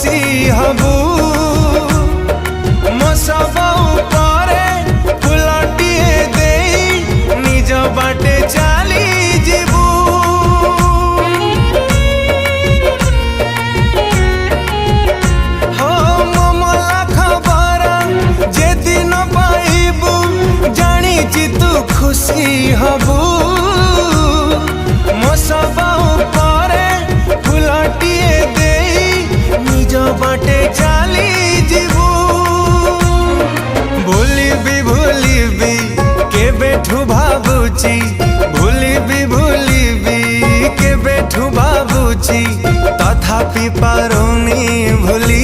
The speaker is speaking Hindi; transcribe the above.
खुशी हबू मो सब उपरे फुलटिए दे निज बाटे चली जीवू। हो ममला खबर जे दिन पाइबू जानी तू खुशी हबू मो सब उपरे फुलटिए दे निज बाटे चली जीवू। भूलिबी के बैठू भाबुची भूलिबी के बैठू भाबुची तथापि पारुनी भूली।